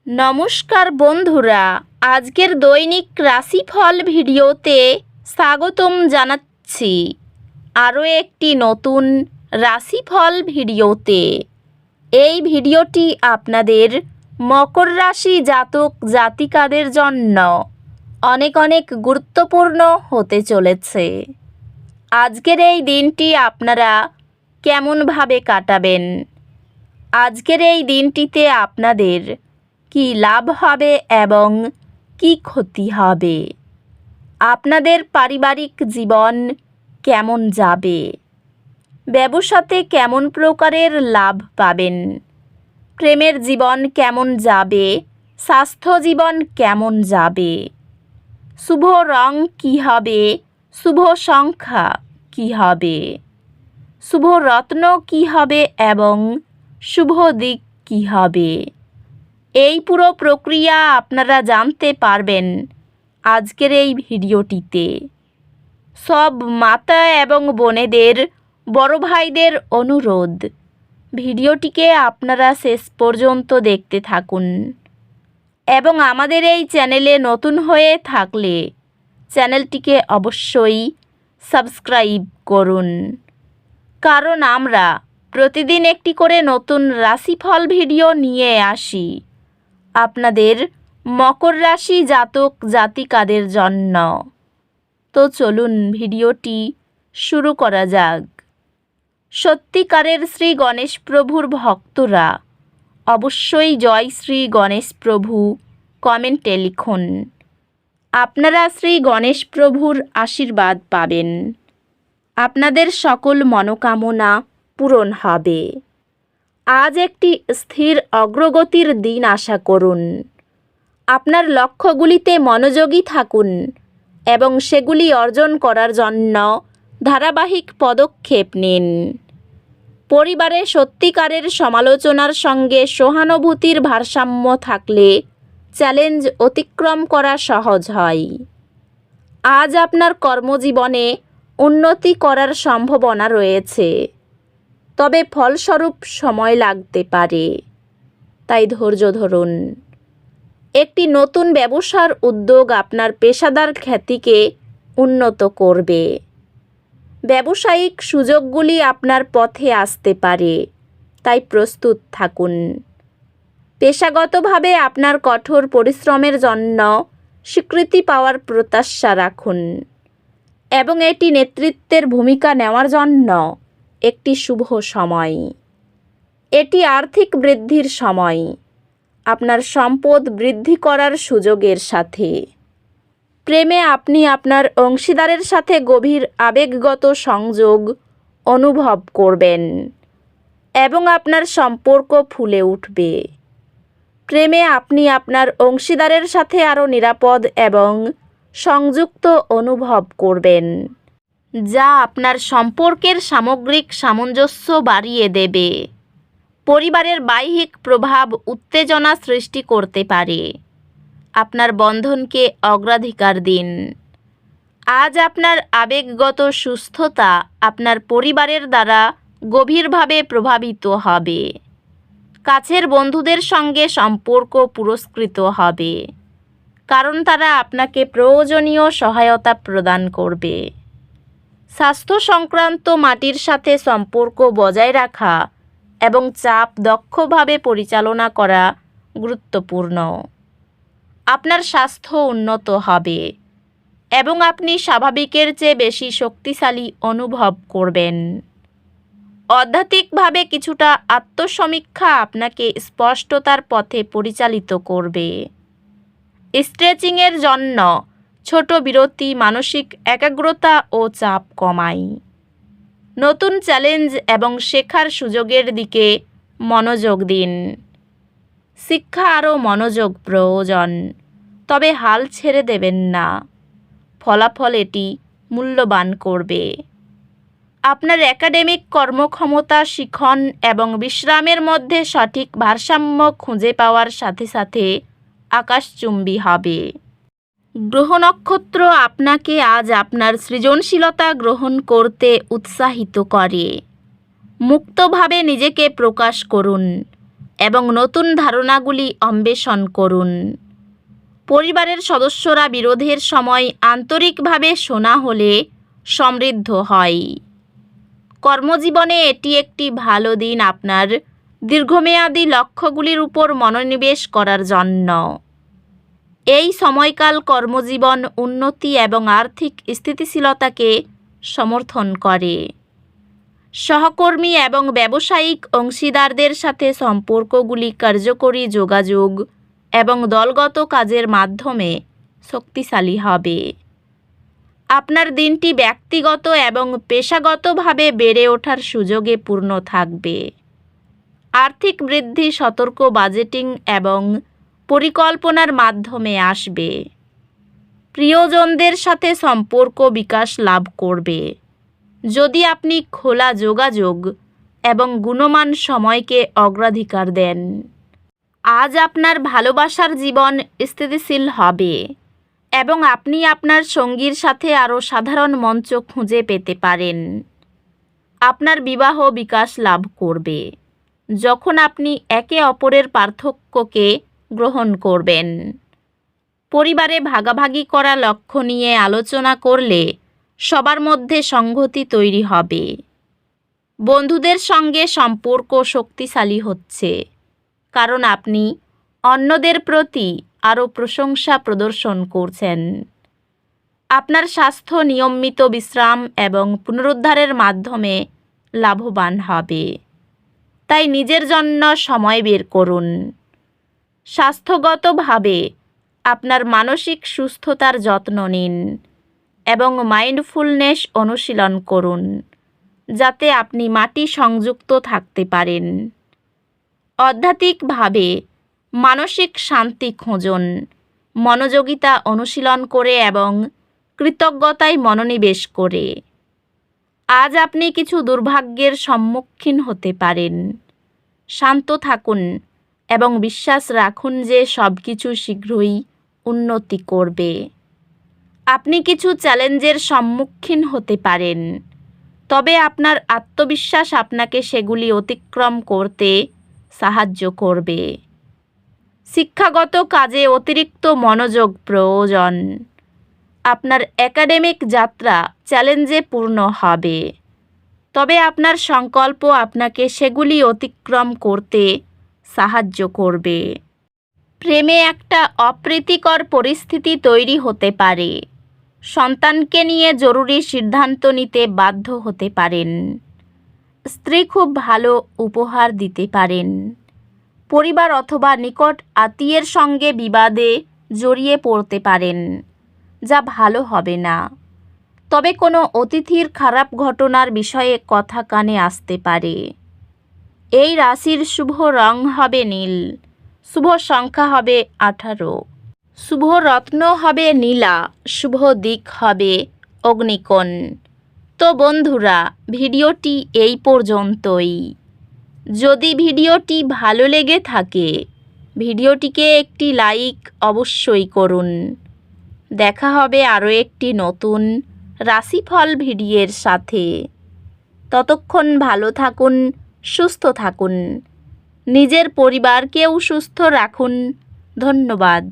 নমস্কার বন্ধুরা, আজকের দৈনিক রাশিফল ভিডিওতে স্বাগতম জানাচ্ছি আরও একটি নতুন রাশিফল ভিডিওতে। এই ভিডিওটি আপনাদের মকর রাশি জাতক জাতিকাদের জন্য অনেক অনেক গুরুত্বপূর্ণ হতে চলেছে। আজকের এই দিনটি আপনারা কেমনভাবে কাটাবেন? আজকের এই দিনটিতে আপনাদের কি লাভ হবে এবং কি ক্ষতি হবে? আপনাদের পারিবারিক জীবন কেমন যাবে? ব্যবসাতে কেমন প্রকারের লাভ পাবেন? প্রেমের জীবন কেমন যাবে? স্বাস্থ্য জীবন কেমন যাবে? শুভ রং কি হবে? শুভ সংখ্যা কি হবে? শুভ রত্ন কি হবে এবং শুভ দিক কি হবে? এই পুরো প্রক্রিয়া আপনারা জানতে পারবেন আজকের এই ভিডিওটিতে। সব মাতা এবং বোনেদের, বড় ভাইদের অনুরোধ, ভিডিওটিকে আপনারা শেষ পর্যন্ত দেখতে থাকুন এবং আমাদের এই চ্যানেলে নতুন হয়ে থাকলে চ্যানেলটিকে অবশ্যই সাবস্ক্রাইব করুন, কারণ আমরা প্রতিদিন একটি করে নতুন রাশিফল ভিডিও নিয়ে আসি আপনাদের মকর রাশি জাতক জাতিকাদের জন্য। তো চলুন ভিডিওটি শুরু করা যাক। সত্যিকারের শ্রী গণেশ প্রভুর ভক্তরা অবশ্যই জয় শ্রী গণেশ প্রভু কমেন্টে লিখুন। আপনারা শ্রী গণেশ প্রভুর আশীর্বাদ পাবেন। আপনাদের সকল মনোকামনা পূরণ হবে। আজ একটি স্থির অগ্রগতির দিন আশা করুন। আপনার লক্ষ্যগুলিতে মনোযোগী থাকুন এবং সেগুলি অর্জন করার জন্য ধারাবাহিক পদক্ষেপ নিন। পরিবারে সত্যিকারের সমালোচনার সঙ্গে সহানুভূতির ভারসাম্য থাকলে চ্যালেঞ্জ অতিক্রম করা সহজ হয়। আজ আপনার কর্মজীবনে উন্নতি করার সম্ভাবনা রয়েছে, তবে ফলস্বরূপ সময় লাগতে পারে, তাই ধৈর্য ধরুন। একটি নতুন ব্যবসার উদ্যোগ আপনার পেশাদার খ্যাতিকে উন্নত করবে। ব্যবসায়িক সুযোগগুলি আপনার পথে আসতে পারে, তাই প্রস্তুত থাকুন। পেশাগতভাবে আপনার কঠোর পরিশ্রমের জন্য স্বীকৃতি পাওয়ার প্রত্যাশা রাখুন এবং এটি নেতৃত্বের ভূমিকা নেওয়ার জন্য একটি শুভ সময়। এটি আর্থিক বৃদ্ধির সময়, আপনার সম্পদ বৃদ্ধি করার সুযোগের সাথে। প্রেমে আপনি আপনার অংশীদারের সাথে গভীর আবেগগত সংযোগ অনুভব করবেন এবং আপনার সম্পর্ক ফুলে উঠবে। প্রেমে আপনি আপনার অংশীদারের সাথে আরও নিরাপদ এবং সংযুক্ত অনুভব করবেন, যা আপনার সম্পর্কের সামগ্রিক সামঞ্জস্য বাড়িয়ে দেবে। পরিবারের বাহ্যিক প্রভাব উত্তেজনা সৃষ্টি করতে পারে। আপনার বন্ধনকে অগ্রাধিকার দিন। আজ আপনার আবেগগত সুস্থতা আপনার পরিবারের দ্বারা গভীরভাবে প্রভাবিত হবে। কাছের বন্ধুদের সঙ্গে সম্পর্ক পুরস্কৃত হবে, কারণ তারা আপনাকে প্রয়োজনীয় সহায়তা প্রদান করবে। স্বাস্থ্য সংক্রান্ত মাটির সাথে সম্পর্ক বজায় রাখা এবং চাপ দক্ষভাবে পরিচালনা করা গুরুত্বপূর্ণ। আপনার স্বাস্থ্য উন্নত হবে এবং আপনি স্বাভাবিকের চেয়ে বেশি শক্তিশালী অনুভব করবেন। আধ্যাত্মিকভাবে কিছুটা আত্মসমীক্ষা আপনাকে স্পষ্টতার পথে পরিচালিত করবে। স্ট্রেচিংয়ের জন্য ছোট বিরতি মানসিক একাগ্রতা ও চাপ কমায়। নতুন চ্যালেঞ্জ এবং শেখার সুযোগের দিকে মনোযোগ দিন। শিক্ষা আরও মনোযোগ প্রয়োজন, তবে হাল ছেড়ে দেবেন না। ফলাফল এটি মূল্যবান করবে। আপনার একাডেমিক কর্মক্ষমতা শিখন এবং বিশ্রামের মধ্যে সঠিক ভারসাম্য খুঁজে পাওয়ার সাথে সাথে আকাশচুম্বী হবে। গ্রহ নক্ষত্র আপনাকে আজ আপনার সৃজনশীলতা গ্রহণ করতে উৎসাহিত করে। মুক্তভাবে নিজেকে প্রকাশ করুন এবং নতুন ধারণাগুলি অন্বেষণ করুন। পরিবারের সদস্যরা বিরোধের সময় আন্তরিকভাবে শোনা হলে সমৃদ্ধ হয়। কর্মজীবনে এটি একটি ভালো দিন আপনার দীর্ঘমেয়াদী লক্ষ্যগুলির উপর মনোনিবেশ করার জন্য। এই সময়কাল কর্মজীবন উন্নতি এবং আর্থিক স্থিতিশীলতাকে সমর্থন করে। সহকর্মী এবং ব্যবসায়িক অংশীদারদের সাথে সম্পর্কগুলি কার্যকরী যোগাযোগ এবং দলগত কাজের মাধ্যমে শক্তিশালী হবে। আপনার দিনটি ব্যক্তিগত এবং পেশাগতভাবে বেড়ে ওঠার সুযোগে পূর্ণ থাকবে। আর্থিক বৃদ্ধি সতর্ক বাজেটিং এবং পরিকল্পনার মাধ্যমে আসবে। প্রিয়জনদের সাথে সম্পর্ক বিকাশ লাভ করবে যদি আপনি খোলা যোগাযোগ এবং গুণমান সময়কে অগ্রাধিকার দেন। আজ আপনার ভালোবাসার জীবন স্থিতিশীল হবে এবং আপনি আপনার সঙ্গীর সাথে আরও সাধারণ মঞ্চ খুঁজে পেতে পারেন। আপনার বিবাহ বিকাশ লাভ করবে যখন আপনি একে অপরের পার্থক্যকে গ্রহণ করবেন। পরিবারে ভাগাভাগি করা লক্ষ্য নিয়ে আলোচনা করলে সবার মধ্যে সংহতি তৈরি হবে। বন্ধুদের সঙ্গে সম্পর্ক শক্তিশালী হচ্ছে কারণ আপনি অন্যদের প্রতি আরও প্রশংসা প্রদর্শন করছেন। আপনার স্বাস্থ্য নিয়মিত বিশ্রাম এবং পুনরুদ্ধারের মাধ্যমে লাভবান হবে, তাই নিজের জন্য সময় বের করুন। স্বাস্থ্যগতভাবে আপনার মানসিক সুস্থতার যত্ন নিন এবং মাইন্ডফুলনেস অনুশীলন করুন যাতে আপনি মাটি সংযুক্ত থাকতে পারেন। আধ্যাত্মিকভাবে মানসিক শান্তি খুঁজুন, মনোযোগিতা অনুশীলন করে এবং কৃতজ্ঞতায় মনোনিবেশ করে। আজ আপনি কিছু দুর্ভাগ্যের সম্মুখীন হতে পারেন। শান্ত থাকুন এবং বিশ্বাস রাখুন যে সব কিছু শীঘ্রই উন্নতি করবে। আপনি কিছু চ্যালেঞ্জের সম্মুখীন হতে পারেন, তবে আপনার আত্মবিশ্বাস আপনাকে সেগুলি অতিক্রম করতে সাহায্য করবে। শিক্ষাগত কাজে অতিরিক্ত মনোযোগ প্রয়োজন। আপনার একাডেমিক যাত্রা চ্যালেঞ্জে পূর্ণ হবে, তবে আপনার সংকল্প আপনাকে সেগুলি অতিক্রম করতে সাহায্য করবে। প্রেমে একটা অপ্রীতিকর পরিস্থিতি তৈরি হতে পারে। সন্তানকে নিয়ে জরুরি সিদ্ধান্ত নিতে বাধ্য হতে পারেন। স্ত্রী খুব ভালো উপহার দিতে পারেন। পরিবার অথবা নিকট আত্মীয়ের সঙ্গে বিবাদে জড়িয়ে পড়তে পারেন, যা ভালো হবে না। তবে কোনো অতিথির খারাপ ঘটনার বিষয়ে কথা কানে আসতে পারে। এই রাশির শুভ রং হবে নীল, শুভ সংখ্যা হবে 18, শুভ রত্ন হবে নীলা, শুভ দিক হবে অগ্নিকোণ। তো বন্ধুরা, ভিডিওটি এই পর্যন্তই। যদি ভিডিওটি ভালো লেগে থাকে ভিডিওটিকে একটি লাইক অবশ্যই করুন। দেখা হবে আরও একটি নতুন রাশিফল ভিডিওর সাথে। ততক্ষণ ভালো থাকুন, সুস্থ থাকুন, নিজের পরিবারকেও সুস্থ রাখুন। ধন্যবাদ।